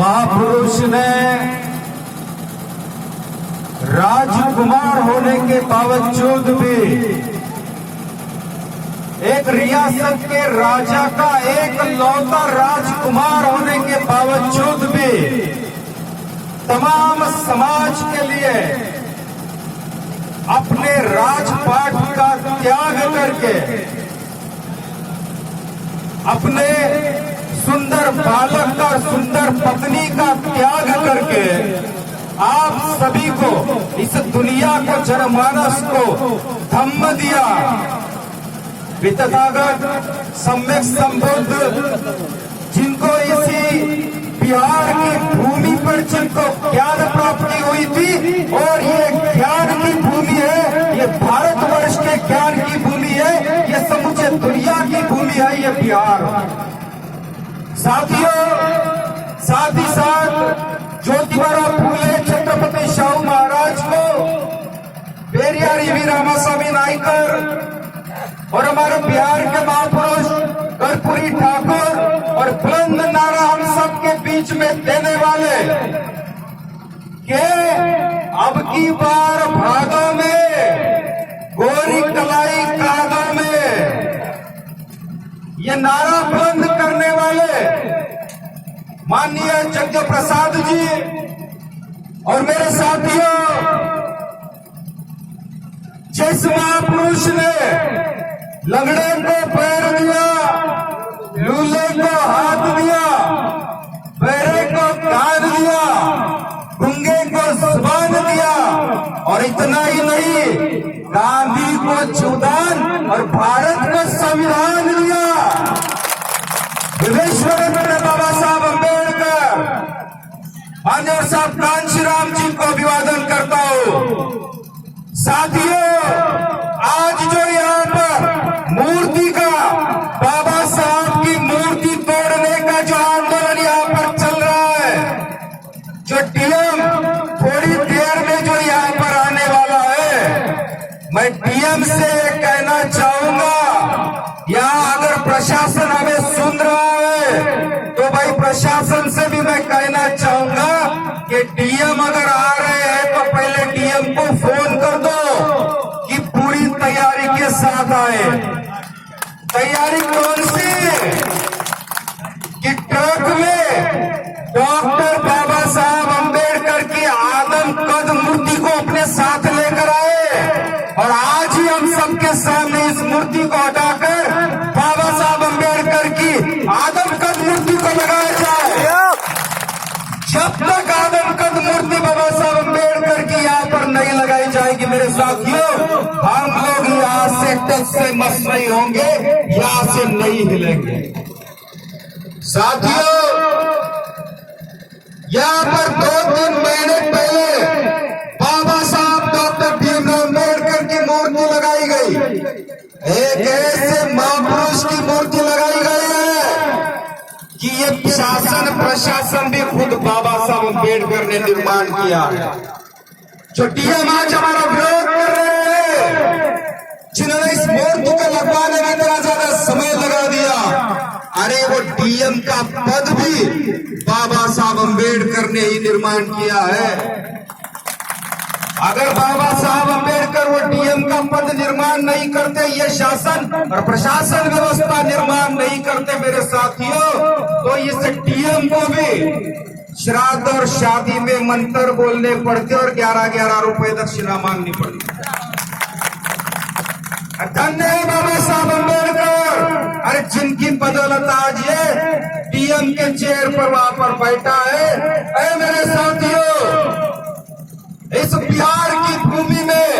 महापुरुष ने राजकुमार होने के बावजूद भी एक रियासत के राजा का एक लौता राजकुमार होने के बावजूद भी तमाम समाज के लिए अपने राजपाट का त्याग करके अपने सुंदर बालक का सुंदर पत्नी का त्याग करके आप सभी को इस दुनिया को जनमानस को धम्म दिया। तथागत सम्यक संबुद्ध जिनको इसी बिहार की भूमि पर जिनको ज्ञान प्राप्ति हुई थी और ये ज्ञान की भूमि है, ये भारतवर्ष के ज्ञान की भूमि है, ये समूचे दुनिया की भूमि है ये बिहार। साथियों, साथ ही साथ ज्योतिबा फूले छत्रपति शाहू महाराज को, पेरियार वी रामास्वामी नायकर और हमारे बिहार के महापुरुष कर्पूरी ठाकुर और बुलंद नारा हम सबके बीच में देने वाले के अब की बार भागों में गोरी कलाई कागों में ये नारा बुलंद करने वाले माननीय यज्ञ प्रसाद जी और मेरे साथियों, जिस महापुरुष ने लंगड़े को पैर दिया, लूले को हाथ दिया, बहरे को कान दिया, गूंगे को जुबान दिया और इतना ही नहीं, गांधी को जीवदान और भारत को संविधान दिया। विश्वरत्न बाबा साहब अम्बेडकर, मान्यवर साहब कांशीराम जी को अभिवादन करता हूं। साथियों, आज जो यहाँ पर मूर्ति का, बाबा साहब की मूर्ति तोड़ने का जो आंदोलन यहाँ पर चल रहा है, जो डीएम थोड़ी देर में जो यहाँ पर आने वाला है, मैं डीएम से कहना चाहूंगा, यहाँ अगर प्रशासन हमें सुन रहा है तो भाई प्रशासन से भी मैं कहना चाहूंगा कि डीएम अगर आ रहे हैं तो पहले डीएम को फोन कर दो कि पूरी तैयारी के साथ आए। तैयारी कौन सी? कि ट्रक में डॉक्टर बाबा साहब अम्बेडकर की आदमकद मूर्ति को अपने साथ लेकर आए और आज ही हम सबके सामने इस मूर्ति को हटाकर बाबा साहब अम्बेडकर की आदमकद मूर्ति को लगाया जाए। जब तक आदमकद मूर्ति बाबा साहब अम्बेडकर की यहाँ पर नहीं लगाई जाएगी मेरे साथियों, हम लोग यहाँ से टच से मस नहीं होंगे, यहाँ से नहीं हिलेंगे। साथियों, यहाँ पर 2-3 महीने पहले बाबा साहब डॉक्टर भीमराव अम्बेडकर की मूर्ति लगाई गई, एक ऐसे महापुरुष की मूर्ति लगाई गई है कि ये शासन प्रशासन भी खुद बाबा साहब अम्बेडकर ने निर्माण किया है। जो डीएम आज हमारा विरोध कर रहे हैं, जिन्होंने इस मूर्ति को लगवाने में इतना ज्यादा समय लगा दिया, अरे वो डीएम का पद भी बाबा साहब अम्बेडकर ने ही निर्माण किया है। अगर बाबा साहब अम्बेडकर वो डीएम का पद निर्माण नहीं करते, ये शासन और प्रशासन व्यवस्था निर्माण नहीं करते मेरे साथियों, तो इस डीएम को भी श्राद्ध और शादी में मंत्र बोलने पड़ते और 11-11 रुपए दक्षिणा मांगनी पड़ती। धन्य है बाबा साहब अम्बेडकर, अरे जिनकी बदौलत आज ये डीएम के चेयर पर वहां पर बैठा है। अरे मेरे साथियों, इस बिहार की भूमि में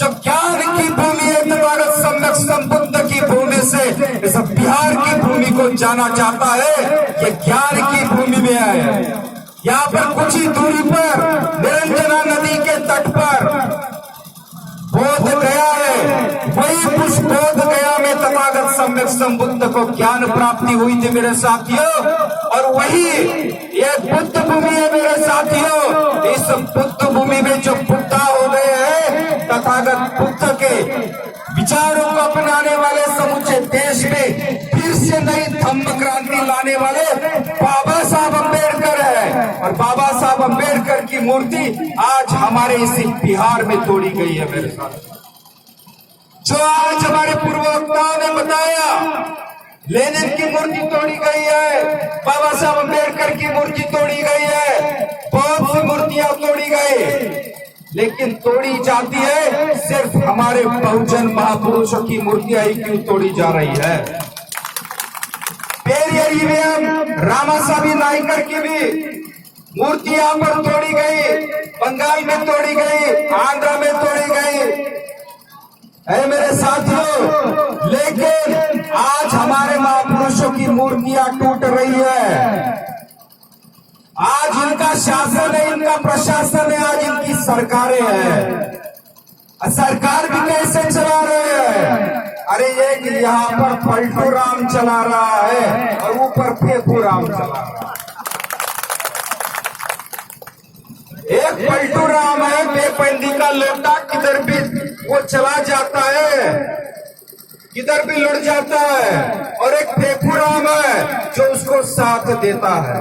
जो ज्ञान की भूमि है, तथागत सम्यक संबुद्ध की भूमि से इस बिहार की भूमि को जाना जाता है, ये ज्ञान की भूमि में है। यहाँ पर कुछ ही दूरी पर निरंजना नदी के तट पर बोध गया है, वही उस बोध गया में तथागत सम्यक संबुद्ध को ज्ञान प्राप्ति हुई थी मेरे साथियों, और वही ये बुद्ध भूमि है मेरे साथियों। इस बुद्ध भूमि में जो बुद्धा हो गए हैं, तथागत बुद्ध के विचारों को अपनाने वाले समूचे देश में फिर से नई धम्म क्रांति लाने वाले बाबा साहब अम्बेडकर और बाबा साहब अम्बेडकर की मूर्ति आज हमारे इसी बिहार में तोड़ी गई है मेरे साथ। जो आज हमारे पूर्ववक्ताओं ने बताया, लेनिन की मूर्ति तोड़ी गई है, बाबा साहब अम्बेडकर की मूर्ति तोड़ी गई है, बहुत सी मूर्तियां तोड़ी गई, लेकिन तोड़ी जाती है सिर्फ हमारे बहुजन महापुरुषों की मूर्तियां ही क्यों तोड़ी जा रही है। रामासामी नायकर की भी मूर्ति यहाँ पर तोड़ी गई, बंगाल में तोड़ी गई, आंध्रा में तोड़ी गई है मेरे साथियों। लेकिन आज हमारे महापुरुषों की मूर्तियां टूट रही है। आज इनका शासन है, इनका प्रशासन है, आज इनकी सरकारें हैं। सरकार भी कैसे चला रहे हैं? अरे ये कि यहाँ पर पलटू राम चला रहा है और ऊपर फेफू राम चला रहा है। एक पलटू राम है, बेपंदी का लोटा, किधर भी वो चला जाता है, किधर भी लुट जाता है, और एक फेफू राम है जो उसको साथ देता है।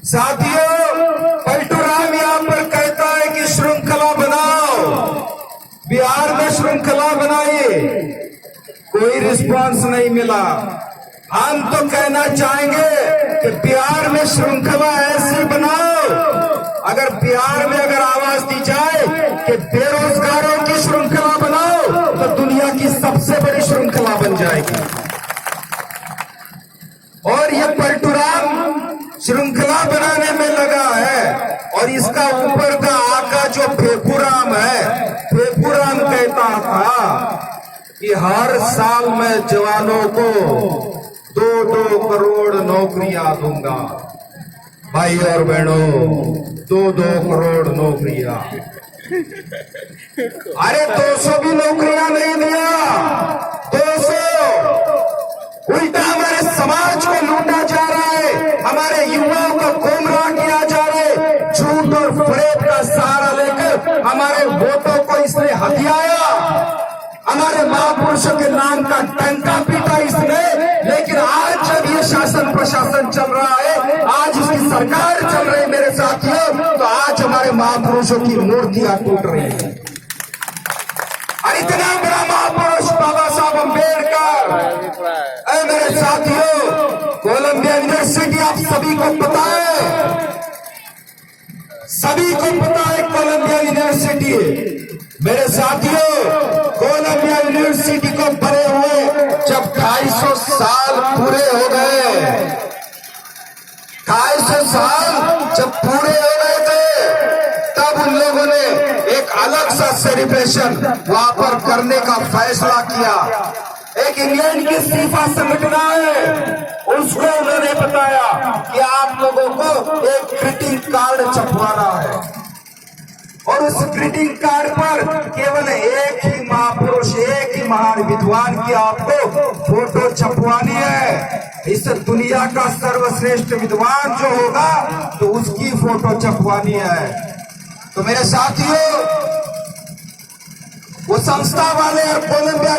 साथियों, पलटू राम यहाँ पर कहता है कि श्रृंखला बनाओ, बिहार में श्रृंखला बनाइए, कोई रिस्पांस नहीं मिला। हम तो कहना चाहेंगे कि बिहार में श्रृंखला ऐसी बनाओ, अगर बिहार में अगर आवाज दी जाए कि बेरोजगारों की श्रृंखला बनाओ, तो दुनिया की सबसे बड़ी श्रृंखला बन जाएगी। और ये पलटू राम श्रृंखला बनाने में लगा है, और इसका ऊपर का आका जो फेफूराम है, फेफूराम कहता था कि हर साल मैं जवानों को 2-2 करोड़ नौकरियां दूंगा। भाई और बहनों, 2-2 करोड़ नौकरियां। अरे 200 भी नौकरियां नहीं दिया, 200 उल्टा हमारे समाज को लूटा जा रहा है, हमारे युवाओं को गुमराह किया जा रहा है। झूठ और फरेब का सहारा लेकर हमारे वोटों को इसने हथियाया, हमारे महापुरुषों के नाम का टंका पीटा इसने। लेकिन आज जब ये शासन प्रशासन चल रहा है, आज इसकी सरकार चल रही है मेरे साथियों, तो आज हमारे महापुरुषों की मूर्तियां टूट रही है। और इतना बड़ा महापुरुष बाबा साहब अम्बेडकर, मेरे साथियों, कोलंबिया यूनिवर्सिटी आप सभी को पता है, सभी को पता है कोलंबिया यूनिवर्सिटी। मेरे साथियों, कोलंबिया यूनिवर्सिटी को बने हुए जब 250 साल पूरे हो गए, 250 साल जब पूरे हो गए थे, तब उन लोगों ने एक अलग सा सेलिब्रेशन वहां पर करने का फैसला किया। एक इंग्लैंड की फीफा संगठन है, उसको उन्होंने बताया कि आप लोगों को एक ग्रीटिंग कार्ड छपवाना है, और उस ग्रीटिंग कार्ड पर केवल एक ही महापुरुष, एक ही महान विद्वान की आपको फोटो छपवानी है। इस दुनिया का सर्वश्रेष्ठ विद्वान जो होगा तो उसकी फोटो छपवानी है। तो मेरे साथियों, वो संस्था वाले और कोलंबिया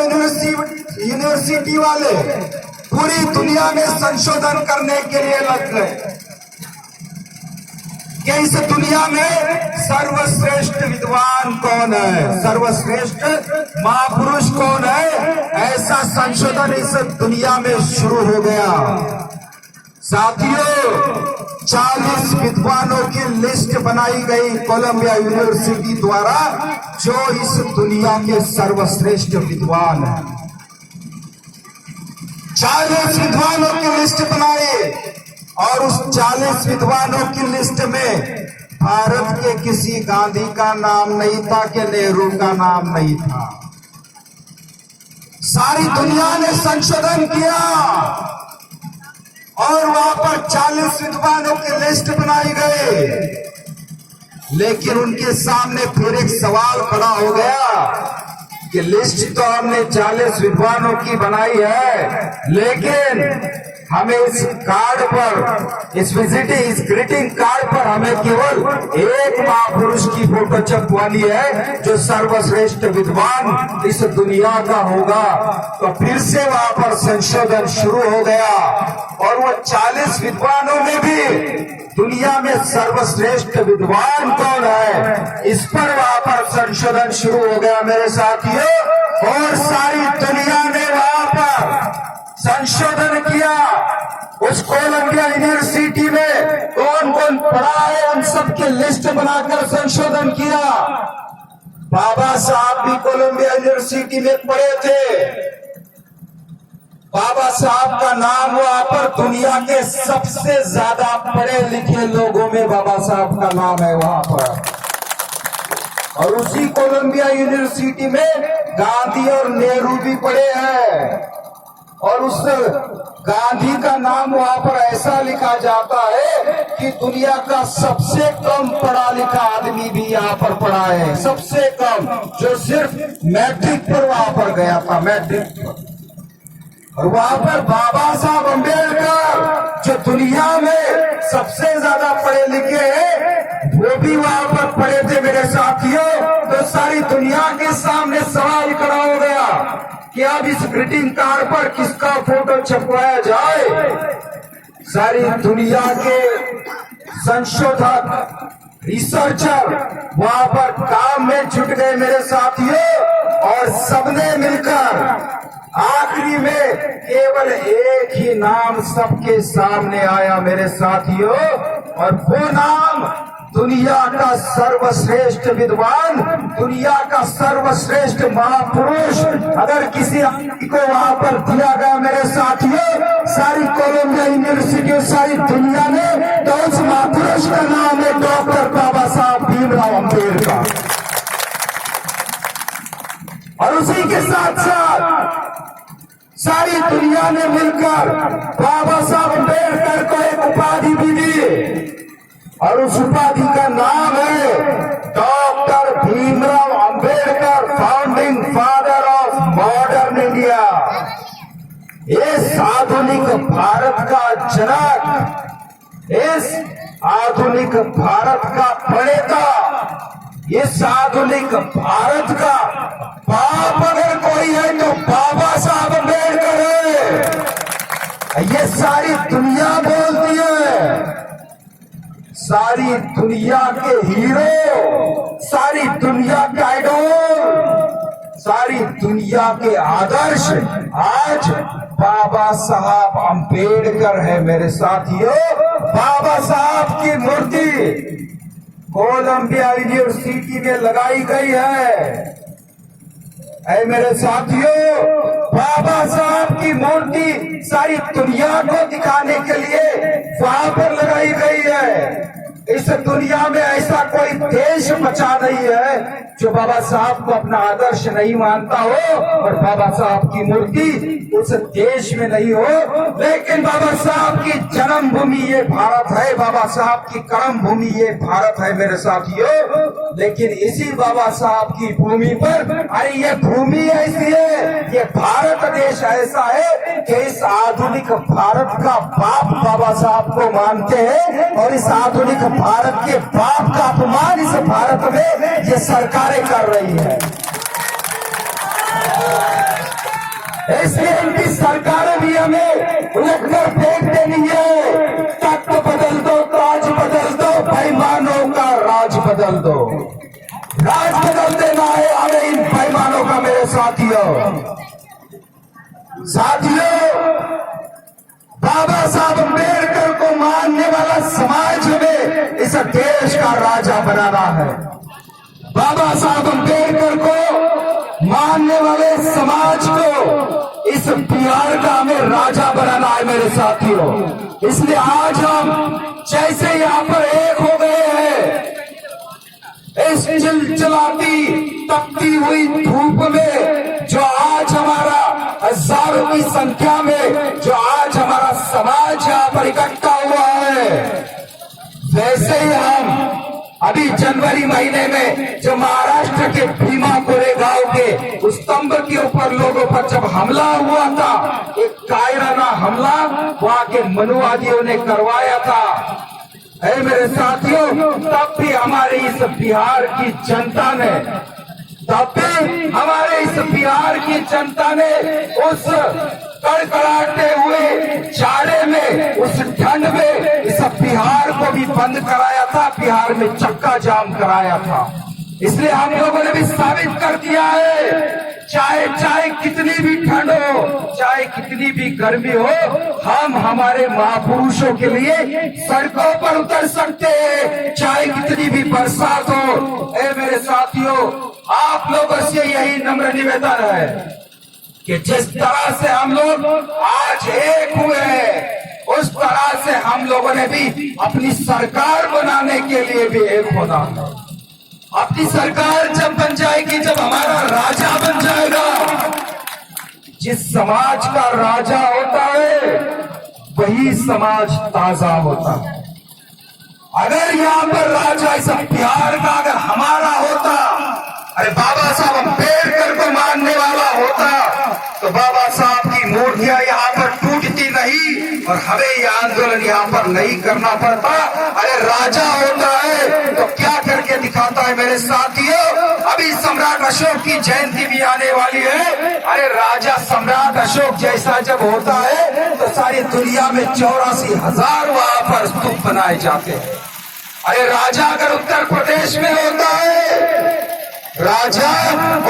यूनिवर्सिटी वाले पूरी दुनिया में संशोधन करने के लिए लग गए कि इस दुनिया में सर्वश्रेष्ठ विद्वान कौन है, सर्वश्रेष्ठ महापुरुष कौन है। ऐसा संशोधन इस दुनिया में शुरू हो गया। साथियों, 40 विद्वानों की लिस्ट बनाई गई कोलंबिया यूनिवर्सिटी द्वारा, जो इस दुनिया के सर्वश्रेष्ठ विद्वान हैं। 40 विद्वानों की लिस्ट बनाई, और उस 40 विद्वानों की लिस्ट में भारत के किसी गांधी का नाम नहीं था, कि नेहरू का नाम नहीं था। सारी दुनिया ने संशोधन किया और वहां पर 40 विद्वानों की लिस्ट बनाई गई। लेकिन उनके सामने फिर एक सवाल खड़ा हो गया कि लिस्ट तो हमने 40 विद्वानों की बनाई है, लेकिन हमें इस कार्ड पर, इस ग्रीटिंग कार्ड पर हमें केवल एक महापुरुष की फोटो छपवानी है जो सर्वश्रेष्ठ विद्वान इस दुनिया का होगा। तो फिर से वहां पर संशोधन शुरू हो गया और वो 40 विद्वानों में भी दुनिया में सर्वश्रेष्ठ विद्वान कौन है, इस पर वहां पर संशोधन शुरू हो गया मेरे साथियों। और सारी दुनिया ने वहां पर संशोधन किया। उस कोलंबिया यूनिवर्सिटी में कौन कौन पढ़ा है उन सबकी लिस्ट बनाकर संशोधन किया। बाबा साहब भी कोलंबिया यूनिवर्सिटी में पढ़े थे। बाबा साहब का नाम वहां पर दुनिया के सबसे ज्यादा पढ़े लिखे लोगों में बाबा साहब का नाम है वहां पर। और उसी कोलंबिया यूनिवर्सिटी में गांधी और नेहरू भी पढ़े हैं। और उस गांधी का नाम वहां पर ऐसा लिखा जाता है कि दुनिया का सबसे कम पढ़ा लिखा आदमी भी यहाँ पर पढ़ा है, सबसे कम, जो सिर्फ मैट्रिक पर वहां पर गया था, मैट्रिक पर। और वहां पर बाबा साहब अम्बेडकर जो दुनिया में सबसे ज्यादा पढ़े लिखे हैं वो भी वहां पर पढ़े थे मेरे साथियों। तो सारी दुनिया के सामने सवाल खड़ा हो गया कि अब इस ग्रीटिंग कार्ड पर किसका फोटो छपवाया जाए। सारी दुनिया के संशोधक, रिसर्चर वहां पर काम में जुट गए मेरे साथियों। और सबने मिलकर आखिरी में केवल एक ही नाम सबके सामने आया मेरे साथियों। और वो नाम दुनिया का सर्वश्रेष्ठ विद्वान, दुनिया का सर्वश्रेष्ठ महापुरुष अगर किसी को वहां पर दिया गया मेरे साथियों, सारी कोलंबिया यूनिवर्सिटी, सारी दुनिया ने, तो उस महापुरुष का नाम है डॉक्टर बाबा साहब भीमराव अम्बेडकर। और उसी के साथ साथ सारी दुनिया ने मिलकर बाबा साहब अम्बेडकर को एक उपाधि भी दी। और उस उपाधि का नाम है doctor Bhimrao Ambedkar, founding father of modern India. इस आधुनिक भारत का जनक, इस आधुनिक भारत का प्रणेता, इस आधुनिक भारत का बाप अगर कोई है तो बाबा साहब अम्बेडकर है। ये सारी दुनिया बोलती है। सारी दुनिया के हीरो, सारी दुनिया के आइडल, सारी दुनिया के आदर्श आज बाबा साहब अम्बेडकर है मेरे साथियों। बाबा साहब की मूर्ति कोलंबिया यूनिवर्सिटी में लगाई गई है। ऐ मेरे साथियों, बाबा साहब की मूर्ति सारी दुनिया को दिखाने के लिए वहां पर लगाई गई है। इस दुनिया में ऐसा कोई देश बचा नहीं है जो बाबा साहब को अपना आदर्श नहीं मानता हो और बाबा साहब की मूर्ति उस देश में नहीं हो। लेकिन बाबा साहब की जन्मभूमि ये भारत है, बाबा साहब की कर्म भूमि ये भारत है मेरे साथियों। लेकिन इसी बाबा साहब की भूमि पर, अरे ये भूमि ऐसी है, ये भारत देश ऐसा है कि इस आधुनिक भारत का बाप बाबा साहब को मानते हैं। और इस आधुनिक भारत के बाप का अपमान इस भारत में ये सरकारें कर रही है। इसलिए इनकी सरकारें भी हमें उलटकर फेंक देनी है। तख्त बदल दो, ताज बदल दो, बेईमानों का राज बदल दो। राज बदल देना है हमें इन बेईमानों का मेरे साथियों। बाबा साहब अम्बेडकर को मानने वाला समाज में इस देश का राजा बनाना है। बाबा साहब अम्बेडकर को मानने वाले समाज को इस बिहार का हमें राजा बनाना है मेरे साथियों। इसलिए आज हम जैसे यहाँ पर एक हो गए हैं, इस चिलचिलाती तपती हुई धूप में जो आज हमारा हजारों की संख्या में जो आज हमारा समाज यहाँ पर इकट्ठा हुआ है, वैसे ही हम अभी जनवरी महीने में जो महाराष्ट्र के भीमा कोरेगांव के उस स्तंभ के ऊपर लोगों पर जब हमला हुआ था, एक कायराना हमला वहां के मनुवादियों ने करवाया था। ऐ मेरे साथियों, तब भी हमारे इस बिहार की जनता ने उस कड़कड़ाते हुए जाड़े में, उस ठंड में इस बिहार को भी बंद कराया था, बिहार में चक्का जाम कराया था। इसलिए हम लोगों ने भी साबित कर दिया है, चाहे कितनी भी ठंड हो, चाहे कितनी भी गर्मी हो, हम हमारे महापुरुषों के लिए सड़कों पर उतर सकते हैं, चाहे कितनी भी बरसात हो। ऐ मेरे साथियों, आप लोगों से यही नम्र निवेदन है कि जिस तरह से हम लोग आज एक हुए हैं, उस तरह से हम लोगों ने भी अपनी सरकार बनाने के लिए भी एक होना है। अपनी सरकार जब बन जाएगी, जब हमारा राजा बन जाएगा, जिस समाज का राजा होता है वही समाज ताजा होता है। अगर यहाँ पर राजा इस बिहार का अगर हमारा होता, अरे बाबा साहब अम्बेडकर को मानने वाला होता, तो बाबा साहब की मूर्तियां यहाँ पर टूटती नहीं और हमें यह आंदोलन यहाँ पर नहीं करना पड़ता। अरे राजा होता है तो क्या करके दिखाता है मेरे साथियों। अभी सम्राट अशोक की जयंती भी आने वाली है। अरे राजा सम्राट अशोक जैसा जब होता है तो सारी दुनिया में 84,000 वहां पर स्तूप बनाए जाते हैं। अरे राजा अगर उत्तर प्रदेश में होता है, राजा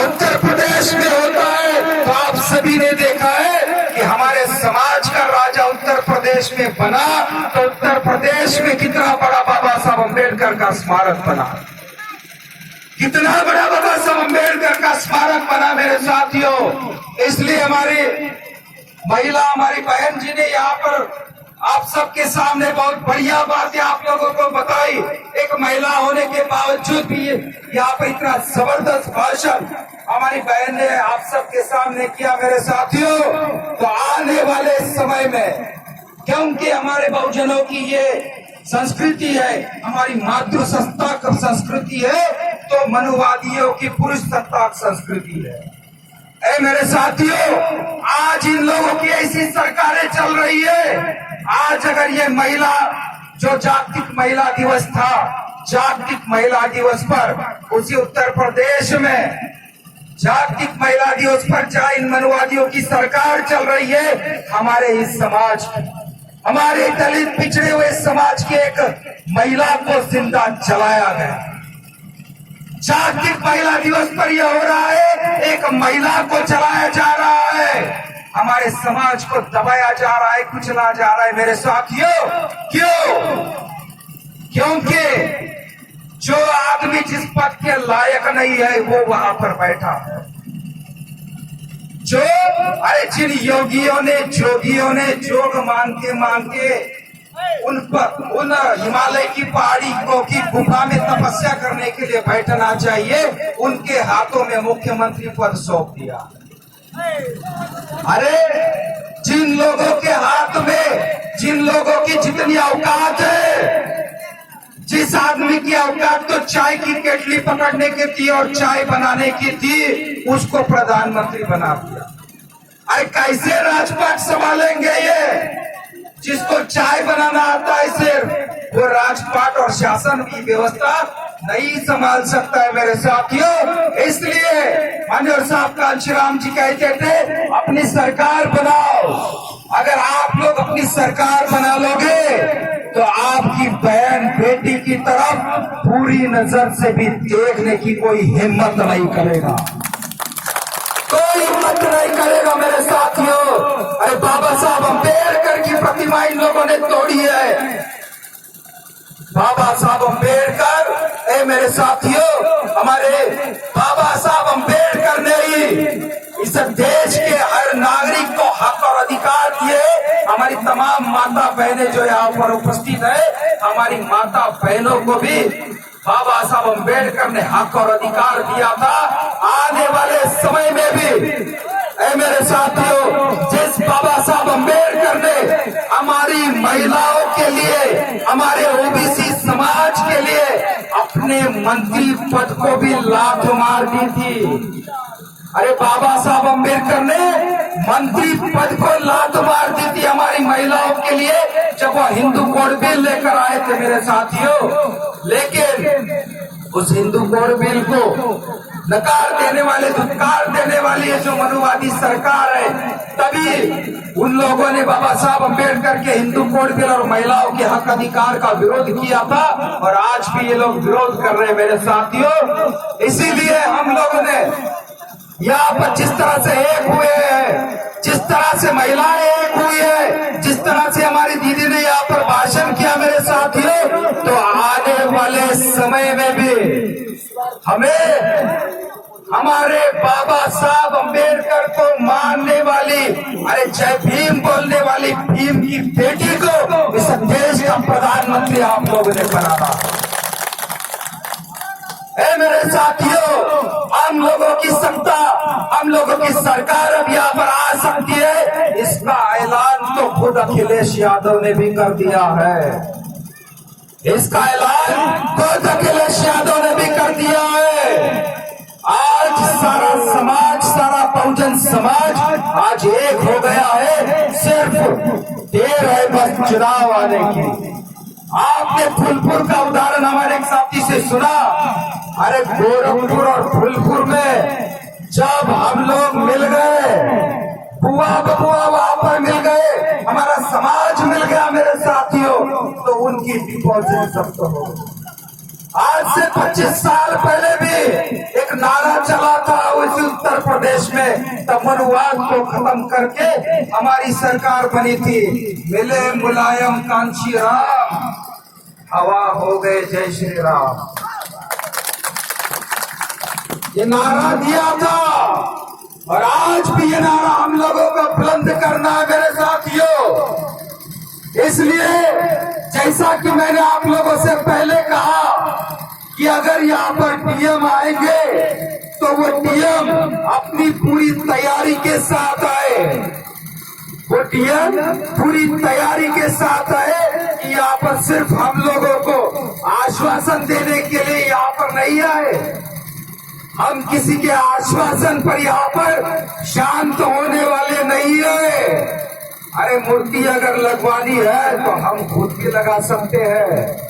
उत्तर प्रदेश में होता है, तो आप सभी ने देखा है कि हमारे समाज का राजा उत्तर प्रदेश में बना, तो उत्तर प्रदेश में कितना बड़ा बाबा साहब अम्बेडकर का स्मारक बना, कितना बड़ा बाबा साहब अम्बेडकर का स्मारक बना मेरे साथियों। इसलिए हमारी महिला, हमारी बहन जी ने यहाँ पर आप सबके सामने बहुत बढ़िया बातें आप लोगों को बताई। एक महिला होने के बावजूद भी यहाँ पर इतना जबरदस्त भाषण हमारी बहन ने आप सबके सामने किया मेरे साथियों। तो आने वाले समय में, क्योंकि हमारे बहुजनों की ये संस्कृति है, हमारी मातृसत्ताक संस्कृति है, तो मनुवादियों की पुरुष सत्ताक संस्कृति है। ऐ मेरे साथियों, आज इन लोगों की ऐसी सरकारें चल रही है। आज अगर ये महिला, जो जागतिक महिला दिवस था, जागतिक महिला दिवस पर उसी उत्तर प्रदेश में जागतिक महिला दिवस पर जहाँ इन मनुवादियों की सरकार चल रही है, हमारे इस समाज, हमारे दलित पिछड़े हुए समाज की एक महिला को जिंदा जलाया गया। जागतिक महिला दिवस पर यह हो रहा है, एक महिला को जलाया जा रहा है, हमारे समाज को दबाया जा रहा है, कुचला जा रहा है मेरे साथियों। क्यों? क्योंकि जो आदमी जिस पद के लायक नहीं है वो वहां पर बैठा है। जो अरे जिन योगियों ने, जोगियों ने जोग मांग के उन हिमालय की पहाड़ी को की गुफा में तपस्या करने के लिए बैठना चाहिए, उनके हाथों में मुख्यमंत्री पद सौंप दिया। अरे जिन लोगों के हाथ में, जिन लोगों की जितनी औकात है, जिस आदमी की औकात तो चाय की केटली पकड़ने की थी और चाय बनाने की थी, उसको प्रधानमंत्री बना दिया। अरे कैसे राजपाट संभालेंगे ये? जिसको चाय बनाना आता है सिर्फ, वो राजपाट और शासन की व्यवस्था नहीं संभाल सकता है मेरे साथियों। इसलिए मनोहर साहब कांशीराम जी कहते थे, अपनी सरकार बनाओ। अगर आप लोग अपनी सरकार बना लोगे तो आपकी बहन बेटी की तरफ पूरी नजर से भी देखने की कोई हिम्मत नहीं करेगा, कोई हिम्मत नहीं करेगा मेरे साथियों। अरे बाबा साहब अम्बेडकर की प्रतिमा इन लोगों ने तोड़ी है। बाबा साहब अम्बेडकर, ए मेरे साथियों, हमारे बाबा साहब अम्बेडकर ने ही इस देश के हर नागरिक को हक और अधिकार दिए। हमारी तमाम माता बहनें जो यहाँ पर उपस्थित है, हमारी माता बहनों को भी बाबा साहब अम्बेडकर ने हक और अधिकार दिया था। आने वाले समय में भी ऐ मेरे साथियों, जिस बाबा साहब अम्बेडकर ने हमारी महिलाओं के लिए, हमारे ओबीसी समाज के लिए अपना अपने मंत्री पद को भी लात मार दी थी। अरे बाबा साहब अम्बेडकर ने मंत्री पद को लात मार दी थी हमारी महिलाओं के लिए, जब वो हिंदू कोड बिल लेकर आए थे मेरे साथियों। लेकिन उस हिंदू कोड बिल को नकार देने वाले, धुतकार देने वाली ये जो मनुवादी सरकार है, तभी उन लोगों ने बाबा साहब अम्बेडकर के हिंदू कोड बिल और महिलाओं के हक अधिकार का विरोध किया था, और आज भी ये लोग विरोध कर रहे हैं मेरे साथियों। इसीलिए हम लोगों ने यहाँ पर जिस तरह से एक हुए हैं, जिस तरह से महिलाएं एक हुई है, जिस तरह से हमारी दीदी ने यहाँ पर भाषण किया मेरे साथियों, तो आने वाले समय में भी हमें हमारे बाबा साहब अम्बेडकर को मानने वाली, अरे जय भीम बोलने वाली भीम की बेटी को इस देश का प्रधानमंत्री आप लोगों ने बनाना। मेरे साथियों, हम लोगों की सत्ता, हम लोगों की सरकार अब यहाँ पर आ सकती है, इसका ऐलान तो खुद अखिलेश यादव ने भी कर दिया है। इसका ऐलान खुद अखिलेश यादव ने भी कर दिया है। आज सारा समाज, सारा बहुजन समाज आज एक हो गया है, सिर्फ देर है बस चुनाव आने की। आपने फूलपुर का उदाहरण हमारे एक साथी से सुना। अरे गोरखपुर और फूलपुर में जब हम लोग मिल गए, बुआ बबुआ वहां पर मिल गए, हमारा समाज मिल गया मेरे साथियों, तो उनकी डिपॉजिट जब्त हो। आज से 25 साल पहले भी एक नारा चला था उस उत्तर प्रदेश में, तब मनुवाद को खत्म करके हमारी सरकार बनी थी। मिले मुलायम कांची राम, हवा हो गए जय श्री राम, ये नारा दिया था, और आज भी ये नारा हम लोगों को बुलंद करना है मेरे साथियों। इसलिए जैसा कि मैंने आप लोगों से पहले कहा कि अगर यहाँ पर डीएम आएंगे तो वो डीएम अपनी पूरी तैयारी के साथ आए, वो डीएम पूरी तैयारी के साथ आए कि यहाँ पर सिर्फ हम लोगों को आश्वासन देने के लिए यहाँ पर नहीं आए। हम किसी के आश्वासन पर यहाँ पर शांत होने वाले नहीं है। अरे मूर्ति अगर लगवानी है तो हम खुद भी लगा सकते हैं।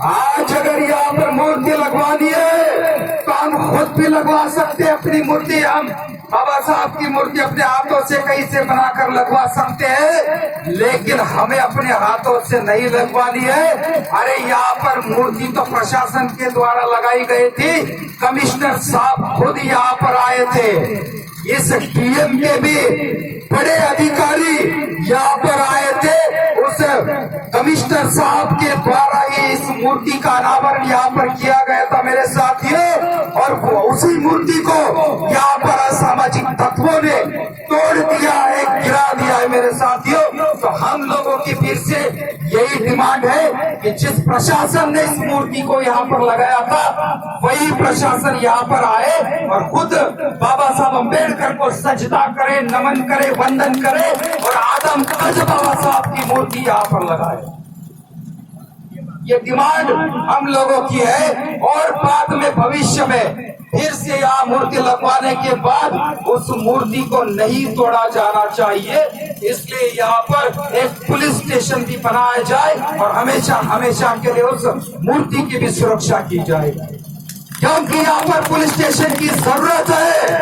आज अगर यहाँ पर मूर्ति लगवानी है तो हम खुद भी लगवा सकते हैं अपनी मूर्ति। हम बाबा साहब की मूर्ति अपने हाथों से कहीं से बनाकर लगवा सकते हैं, लेकिन हमें अपने हाथों से नहीं लगवानी है। अरे यहाँ पर मूर्ति तो प्रशासन के द्वारा लगाई गई थी, कमिश्नर साहब खुद यहाँ पर आए थे, इस डीएम के भी बड़े अधिकारी यहाँ पर आए थे। उस कमिश्नर साहब के द्वारा ही इस मूर्ति का अनावरण यहाँ पर किया गया था मेरे साथियों, और उसी मूर्ति को यहाँ पर असामाजिक तत्वों ने तोड़ दिया है, गिरा दिया है मेरे साथियों। तो हम लोगों की फिर से यही डिमांड है कि जिस प्रशासन ने इस मूर्ति को यहाँ पर लगाया था, वही प्रशासन यहाँ पर आए और खुद बाबा साहब अम्बेडकर को सजदा करे, नमन करे, वंदन करे, और आदम कद बाबा साहब की मूर्ति यहाँ पर लगाए। ये डिमांड हम लोगों की है। और बाद में भविष्य में फिर से यहाँ मूर्ति लगवाने के बाद उस मूर्ति को नहीं तोड़ा जाना चाहिए, इसलिए यहाँ पर एक पुलिस स्टेशन भी बनाया जाए और हमेशा हमेशा के लिए उस मूर्ति की भी सुरक्षा की जाए, क्योंकि यहाँ पर पुलिस स्टेशन की जरूरत है।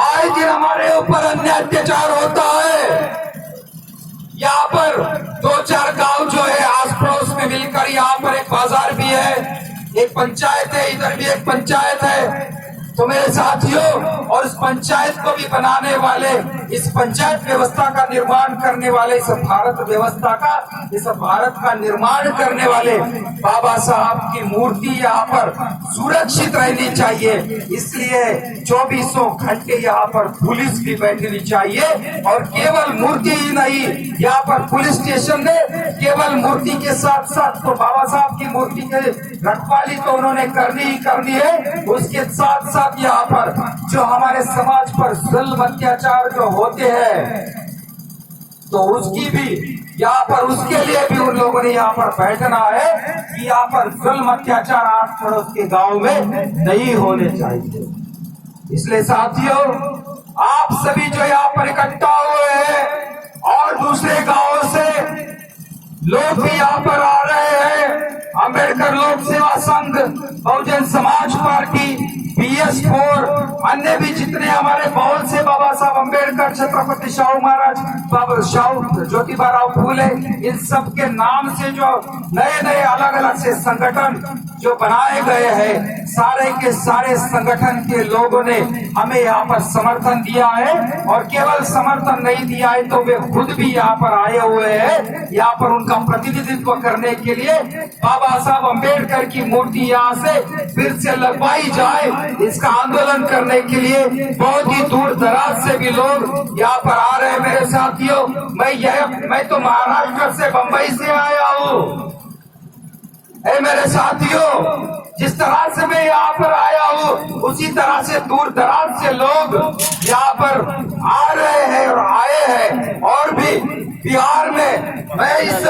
आए दिन हमारे ऊपर अन्याय अत्याचार होता है। यहाँ पर 2-4 गांव जो है आस पड़ोस में मिलकर यहाँ पर एक बाजार भी है, एक पंचायत है, इधर भी एक पंचायत है। तो मेरे साथियों, और इस पंचायत को भी बनाने वाले, इस पंचायत व्यवस्था का निर्माण करने वाले, इस भारत व्यवस्था का, इस भारत का निर्माण करने वाले बाबा साहब की मूर्ति यहाँ पर सुरक्षित रहनी चाहिए। इसलिए 24 घंटे यहाँ पर पुलिस भी बैठनी चाहिए, और केवल मूर्ति ही नहीं, यहाँ पर पुलिस स्टेशन ने केवल मूर्ति के साथ साथ तो बाबा साहब की मूर्ति के रखवाली तो उन्होंने करनी ही करनी है, उसके साथ साथ यहाँ पर जो हमारे समाज पर जुल्म अत्याचार जो होते हैं, तो उसकी भी यहाँ पर उसके लिए भी उन लोगों लोगों ने यहाँ पर बैठना है कि यहाँ पर जुल्म अत्याचार आस पड़ोस के गांव में नहीं होने चाहिए। इसलिए साथियों, आप सभी जो यहाँ पर इकट्ठा हुए हैं और दूसरे गांवों से लोग भी यहाँ पर आ रहे हैं, अंबेडकर लोक सेवा संघ, बहुजन समाज पार्टी, BS4, अन्य भी जितने हमारे बहुत से बाबा साहब अंबेडकर, छत्रपति शाहू महाराज, बाबा शाहू ज्योतिबा फूले, इन सब के नाम से जो नए नए अलग अलग से संगठन जो बनाए गए हैं, सारे के सारे संगठन के लोगों ने हमें यहाँ पर समर्थन दिया है। और केवल समर्थन नहीं दिया है तो वे खुद भी यहाँ पर आए हुए हैं, यहाँ पर उनका प्रतिनिधित्व करने के लिए बाबा साहब अंबेडकर की मूर्ति यहाँ से फिर से लगवाई जाए, इसका आंदोलन करने के लिए बहुत ही दूर दराज से भी लोग यहाँ पर आ रहे हैं। मेरे साथियों, मैं तो महाराष्ट्र से, बंबई से आया हूँ। मेरे साथियों, जिस तरह से मैं यहाँ पर आया हूँ, उसी तरह से दूर दराज से लोग यहाँ पर आ रहे हैं और आए हैं। और भी बिहार में मैं इस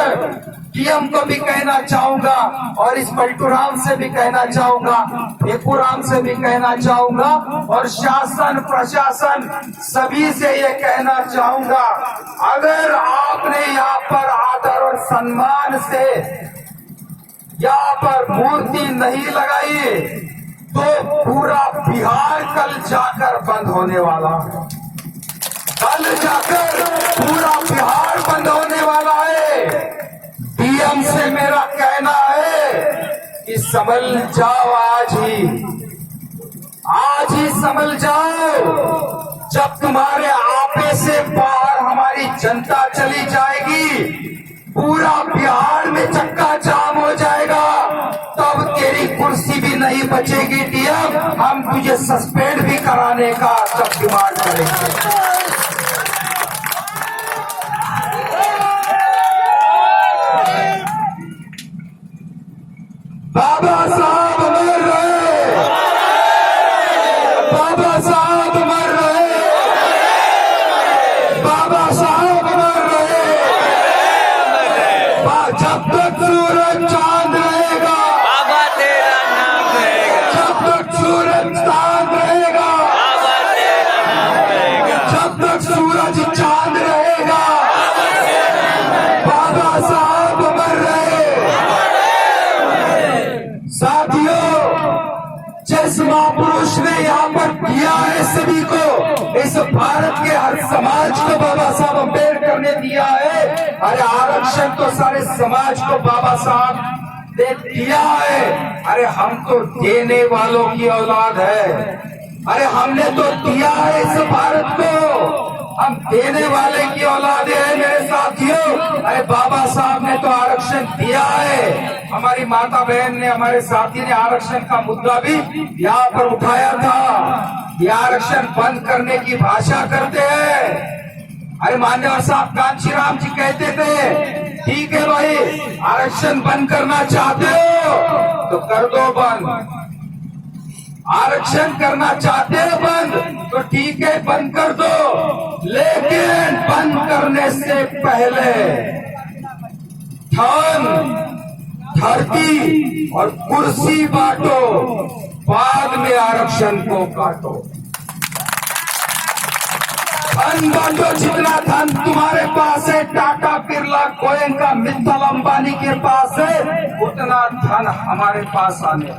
डीएम को भी कहना चाहूंगा और इस पलटूराम से भी कहना चाहूंगा, फेकूराम से भी कहना चाहूंगा और शासन प्रशासन सभी से ये कहना चाहूंगा, अगर आपने यहाँ पर आदर और सम्मान से यहाँ पर मूर्ति नहीं लगाई तो पूरा बिहार कल जाकर बंद होने वाला है। कल जाकर पूरा बिहार बंद होने वाला है। डीएम से मेरा कहना है कि संभल जाओ, आज ही संभल जाओ। जब तुम्हारे आपे से बाहर हमारी जनता चली जाएगी, पूरा बिहार में चक्का जाम हो जाएगा, तब तेरी कुर्सी भी नहीं बचेगी डीएम। हम तुझे सस्पेंड भी कराने का सब डिमांड करेंगे। बाबा साहब मर रहे, बाबा साहब मर रहे, बाबा साहब मर रहे। जब तक सूरज चांद रहेगा, बाबा तेरा नाम रहेगा। जब तक सूरज चांद रहेगा, बाबा तेरा नाम रहेगा। जब तक सूरज चांद रहेगा, बाबा साहब मर रहे। साथियों, जिस महापुरुष ने यहाँ पर किया है सभी को, इस भारत के हर समाज को बाबा साहब अंबेडकर ने दिया है। अरे आरक्षण तो सारे समाज को बाबा साहब ने दिया है। अरे हम तो देने वालों की औलाद है। अरे हमने तो दिया है इस भारत को, हम देने वाले की औलाद है। मेरे साथियों, अरे बाबा साहब ने तो आरक्षण दिया है। हमारी माता बहन ने, हमारे साथी ने आरक्षण का मुद्दा भी यहाँ पर उठाया था। ये आरक्षण बंद करने की भाषा करते हैं। अरे मान्यवर साहब कांशीराम जी कहते थे, ठीक है भाई, आरक्षण बंद करना चाहते हो तो कर दो बंद, आरक्षण करना चाहते हो बंद तो ठीक है बंद कर दो, लेकिन बंद करने से पहले धरती और कुर्सी बांटो, बाद में आरक्षण को काटो। धन बांटो, जितना धन तुम्हारे पास है, टाटा, बिरला, गोयनका, मित्तल, अंबानी के पास है, उतना धन हमारे पास आने।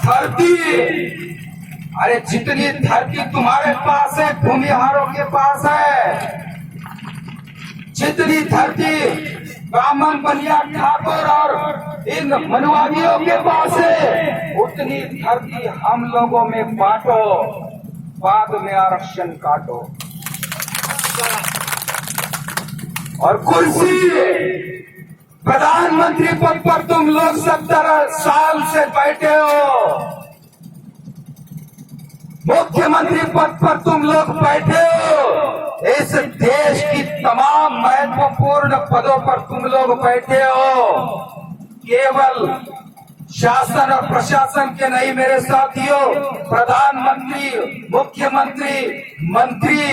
धरती, अरे जितनी धरती तुम्हारे पास है, भूमिहारों के पास है, जितनी धरती ब्राह्मण, बनिया, ठाकुर और इन मनवादियों के पास है, उतनी धरती हम लोगों में बांटो, बाद में आरक्षण काटो। और कुर्सी, प्रधानमंत्री पद पर तुम लोग 70 साल से बैठे हो, मुख्यमंत्री पद पर तुम लोग बैठे हो, इस देश की तमाम महत्वपूर्ण पदों पर तुम लोग बैठे हो। केवल शासन और प्रशासन के नहीं मेरे साथियों, प्रधानमंत्री, मुख्यमंत्री, मंत्री,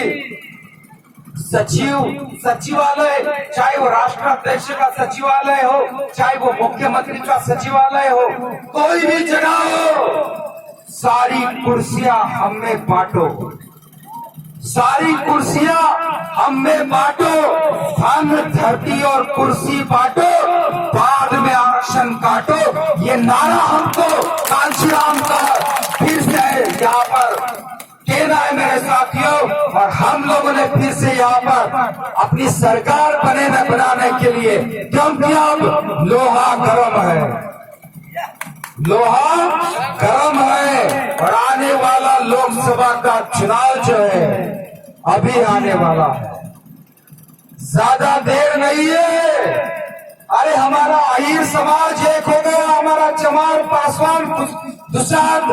सचिवालय, चाहे वो राष्ट्राध्यक्ष का सचिवालय हो, चाहे वो मुख्यमंत्री का सचिवालय हो, कोई भी जगह हो, सारी कुर्सियां हम में बांटो, सारी कुर्सियां हम में बांटो, धन धरती और कुर्सी बांटो, बाद में आरक्षण काटो। ये नारा हमको कांशीराम का फिर से यहाँ पर कहना है मेरे साथियों, और हम लोगों ने फिर से यहाँ पर अपनी सरकार बनाने के लिए, क्योंकि अब लोहा गर्म है, लोहा गर्म है, और आने वाला लोकसभा का चुनाव जो है अभी आने वाला है, ज्यादा देर नहीं है। अरे हमारा अहीर समाज एक हो गया, हमारा चमार पासवान दुसाध,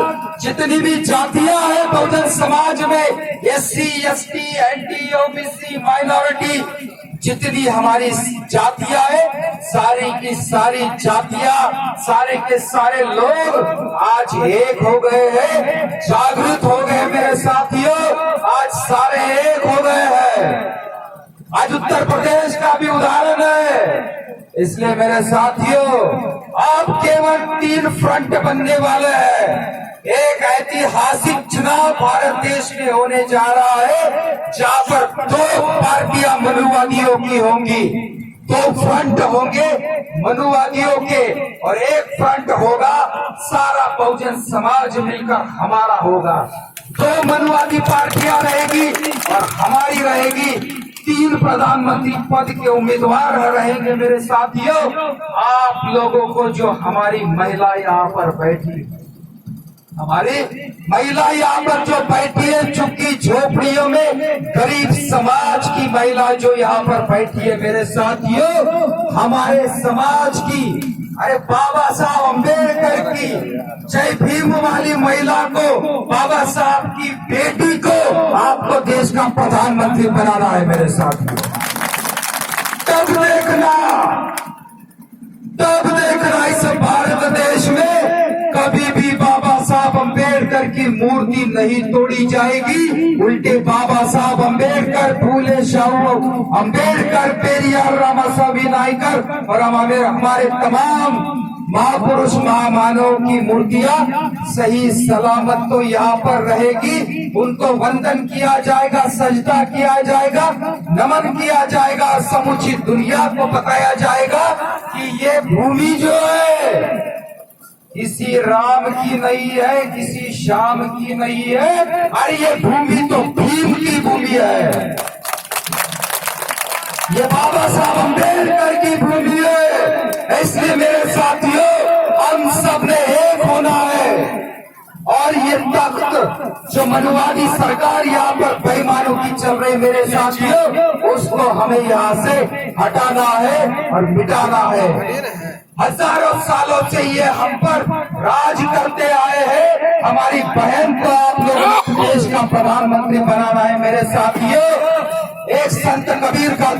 जितनी भी जातियां हैं बहुजन समाज में, SC ST NT OBC minority, जितनी हमारी जातियां हैं, सारी की सारी जातियां, सारे के सारे लोग आज एक हो गए हैं, जागृत हो गए मेरे साथियों, आज सारे एक हो गए हैं। आज उत्तर प्रदेश का भी उदाहरण है। इसलिए मेरे साथियों, अब केवल 3 फ्रंट बनने वाले हैं। एक ऐतिहासिक चुनाव भारत देश में होने जा रहा है, जहां पर 2 पार्टियां मनुवादियों की होंगी, 2 फ्रंट होंगे मनुवादियों के, और एक फ्रंट होगा सारा बहुजन समाज मिलकर हमारा होगा। 2 मनुवादी पार्टियां रहेगी और हमारी रहेगी। 3 प्रधानमंत्री पद के उम्मीदवार रहेंगे मेरे साथियों। आप लोगों को जो हमारी महिला यहाँ पर बैठी, हमारी महिला यहाँ पर जो बैठी है, चुपकी झोपड़ियों में गरीब समाज की महिला जो यहाँ पर बैठी है मेरे साथियों, हमारे समाज की, अरे बाबा साहब अम्बेडकर की जय भीम वाली महिला को, बाबा साहब की बेटी को आपको देश का प्रधानमंत्री बनाना है मेरे साथियों। तब देखना इस भारत देश में कभी भी बाबा साहब अम्बेडकर की मूर्ति नहीं तोड़ी जाएगी। उल्टे बाबा साहब अम्बेडकर, फूले शाहू अम्बेडकर, पेरियार, रामास्वामी नायकर और हमारे तमाम महापुरुष महामानव की मूर्तियां सही सलामत तो यहाँ पर रहेगी। उनको वंदन किया जाएगा, सजदा किया जाएगा, नमन किया जाएगा। समुची दुनिया को बताया जाएगा कि ये भूमि जो है किसी राम की नहीं है, किसी श्याम की नहीं है, अरे ये भूमि तो भीम की भूमि है, ये बाबा साहब अम्बेडकर की भूमि है। इसलिए मेरे साथियों, हम सब ने एक होना है, और ये तख्त जो मनुवादी सरकार यहाँ पर बेईमानों की चल रही मेरे साथियों, उसको हमें यहाँ से हटाना है और मिटाना है। हजारों सालों से ये हम पर राज करते आए हैं। हमारी बहन को आप लोग देश का प्रधानमंत्री बनाना है मेरे साथियों। एक संत कबीर का